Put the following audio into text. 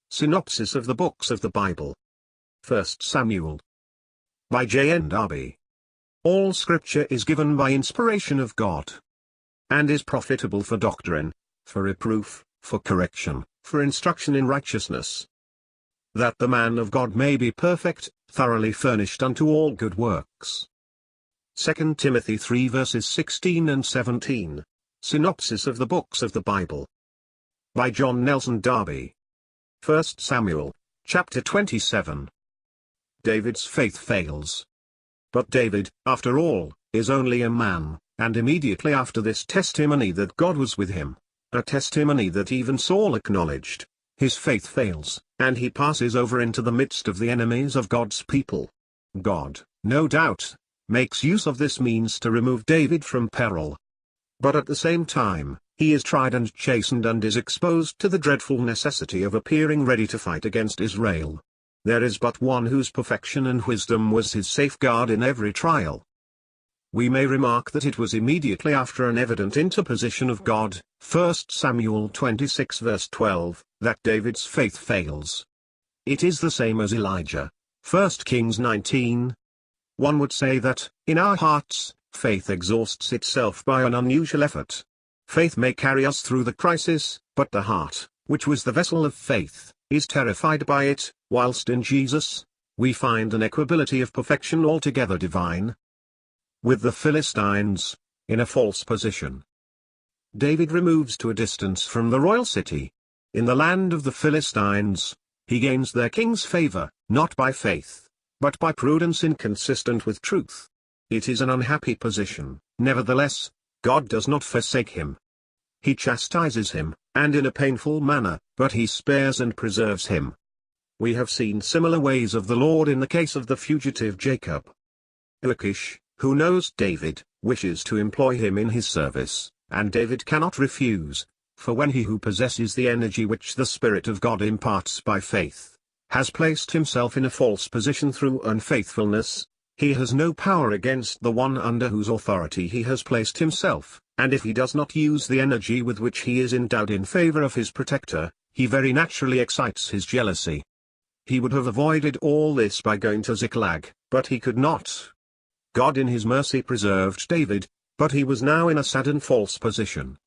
Synopsis of the Books of the Bible. 1 Samuel. By J. N. Darby. All Scripture is given by inspiration of God, and is profitable for doctrine, for reproof, for correction, for instruction in righteousness, that the man of God may be perfect, thoroughly furnished unto all good works. 2 Timothy 3 verses 16 and 17. Synopsis of the Books of the Bible. By John Nelson Darby. 1 Samuel, chapter 27. David's faith fails. But David, after all, is only a man, and immediately after this testimony that God was with him, a testimony that even Saul acknowledged, his faith fails, and he passes over into the midst of the enemies of God's people. God, no doubt, makes use of this means to remove David from peril. But at the same time, he is tried and chastened and is exposed to the dreadful necessity of appearing ready to fight against Israel. There is but one whose perfection and wisdom was his safeguard in every trial. We may remark that it was immediately after an evident interposition of God, 1 Samuel 26 verse 12, that David's faith fails. It is the same as Elijah, 1 Kings 19. One would say that, in our hearts, faith exhausts itself by an unusual effort. Faith may carry us through the crisis, but the heart, which was the vessel of faith, is terrified by it, whilst in Jesus, we find an equability of perfection altogether divine. With the Philistines, in a false position, David removes to a distance from the royal city. In the land of the Philistines, he gains their king's favor, not by faith, but by prudence inconsistent with truth. It is an unhappy position, nevertheless, God does not forsake him. He chastises him, and in a painful manner, but he spares and preserves him. We have seen similar ways of the Lord in the case of the fugitive Jacob. Achish, who knows David, wishes to employ him in his service, and David cannot refuse, for when he who possesses the energy which the Spirit of God imparts by faith, has placed himself in a false position through unfaithfulness, he has no power against the one under whose authority he has placed himself, and if he does not use the energy with which he is endowed in favor of his protector, he very naturally excites his jealousy. He would have avoided all this by going to Ziklag, but he could not. God in his mercy preserved David, but he was now in a sad and false position.